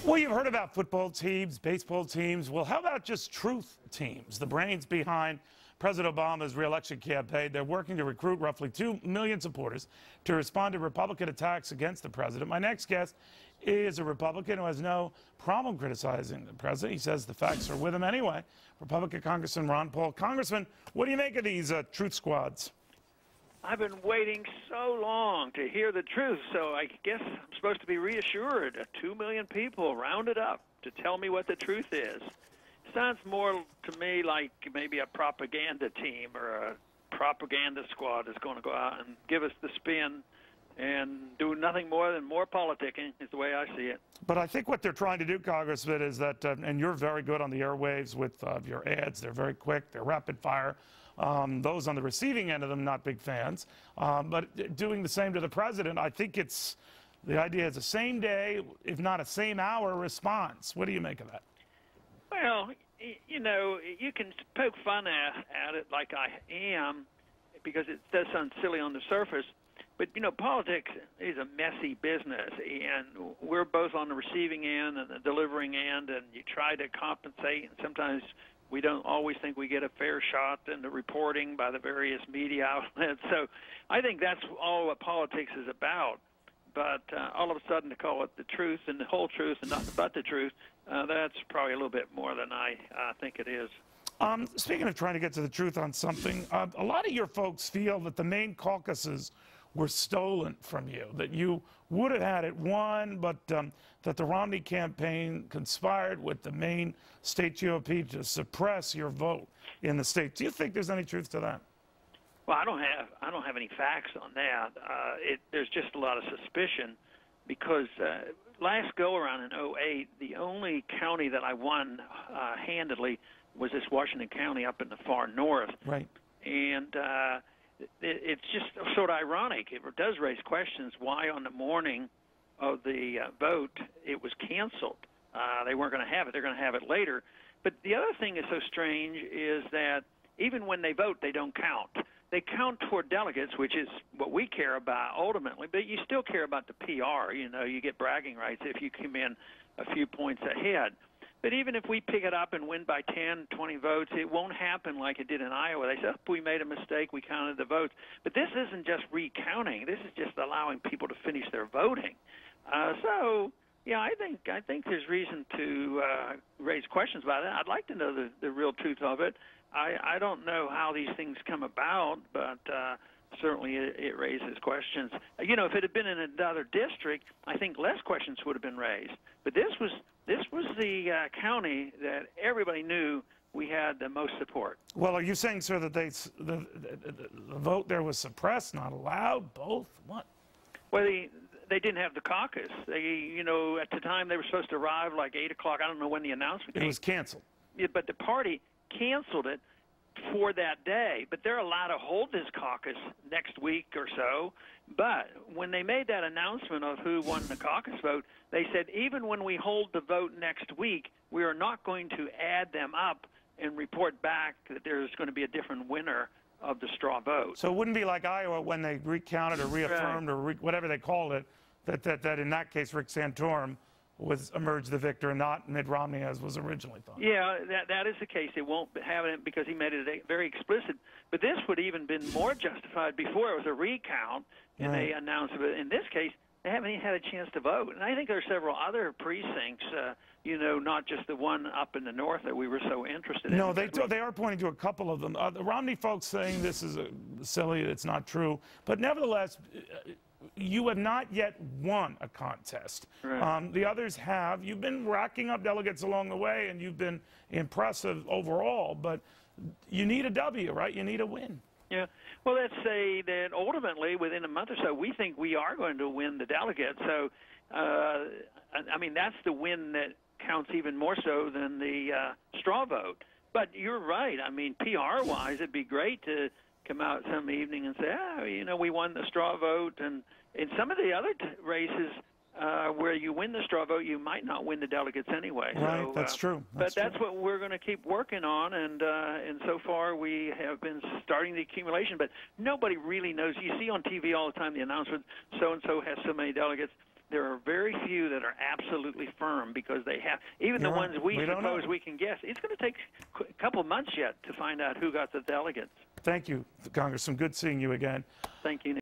Well, you've heard about football teams, baseball teams. Well, how about just truth teams, the brains behind President Obama's re-election campaign? They're working to recruit roughly 2 million supporters to respond to Republican attacks against the president. My next guest is a Republican who has no problem criticizing the president. He says the facts are with him anyway. Republican Congressman Ron Paul. Congressman, what do you make of these truth squads? I've been waiting so long to hear the truth, so I guess I'm supposed to be reassured. 2 million people rounded up to tell me what the truth is. Sounds more to me like maybe a propaganda team or a propaganda squad is going to go out and give us the spin and do nothing more than more politicking is the way I see it. But I think what they're trying to do, Congressman, is that, and you're very good on the airwaves with your ads. They're very quick. They're rapid fire. Those on the receiving end of them, not big fans. But doing the same to the president, I think the idea is a same day, if not a same hour response. What do you make of that? Well, you know, you can poke fun at it like I am because it does sound silly on the surface. But, you know, politics is a messy business, and we're both on the receiving end and the delivering end, and you try to compensate, and sometimes we don't always think we get a fair shot in the reporting by the various media outlets. So I think that's all what politics is about. But all of a sudden to call it the truth and the whole truth and nothing but the truth, that's probably a little bit more than I think it is. Speaking of trying to get to the truth on something, a lot of your folks feel that the Maine caucuses were stolen from you, that you would have had it won, but that the Romney campaign conspired with the Maine state GOP to suppress your vote in the state. Do you think there's any truth to that? Well, I don't have any facts on that. There's just a lot of suspicion because last go around in '08, the only county that I won handedly was this Washington County up in the far north. Right. And it's just sort of ironic. It does raise questions why on the morning of the vote it was canceled. They weren't going to have it. They're going to have it later. But the other thing is so strange is that even when they vote, they don't count. They count toward delegates, which is what we care about ultimately, but you still care about the PR. You know, you get bragging rights if you come in a few points ahead. But even if we pick it up and win by 10, 20 votes, it won't happen like it did in Iowa. They said, oh, we made a mistake, we counted the votes. But this isn't just recounting. This is just allowing people to finish their voting. So, yeah, I think there's reason to raise questions about it. I'd like to know the real truth of it. I don't know how these things come about, but certainly it raises questions. You know, if it had been in another district, I think less questions would have been raised. But this was the county that everybody knew we had the most support. Well, are you saying, sir, that the vote there was suppressed, not allowed, both? What? Well, they didn't have the caucus. They, you know, at the time they were supposed to arrive like 8 o'clock. I don't know when the announcement came. It was canceled. Yeah, but the party canceled it for that day, but they're allowed to hold this caucus next week or so. But when they made that announcement of who won the caucus vote, they said even when we hold the vote next week, we are not going to add them up and report back that there's going to be a different winner of the straw vote. So it wouldn't be like Iowa when they recounted or reaffirmed or whatever they called it, that in that case Rick Santorum emerged the victor and not Mitt Romney as was originally thought. Yeah, that is the case. It won't have it because he made it very explicit. But this would even been more justified before it was a recount and they announced it. In this case, they haven't even had a chance to vote. And I think there are several other precincts, you know, not just the one up in the north that we were so interested in. No, they are pointing to a couple of them. The Romney folks saying this is silly, it's not true. But nevertheless, you have not yet won a contest. Right. The others have. You've been racking up delegates along the way, and you've been impressive overall. But you need a W, right? You need a win. Yeah. Well, let's say that ultimately, within a month or so, we think we are going to win the delegates. So, I mean, that's the win that counts even more so than the straw vote. But you're right. I mean, PR-wise, it'd be great to come out some evening and say, oh, you know, we won the straw vote. And in some of the other races where you win the straw vote, you might not win the delegates anyway. Right, so, that's true. But that's what we're going to keep working on. And so far we have been starting the accumulation. But nobody really knows. You see on TV all the time the announcement, so-and-so has so many delegates. There are very few few that are absolutely firm because they have, even the ones we suppose we can guess. It's going to take a couple of months yet to find out who got the delegates. Thank you, Congressman. Good seeing you again. Thank you.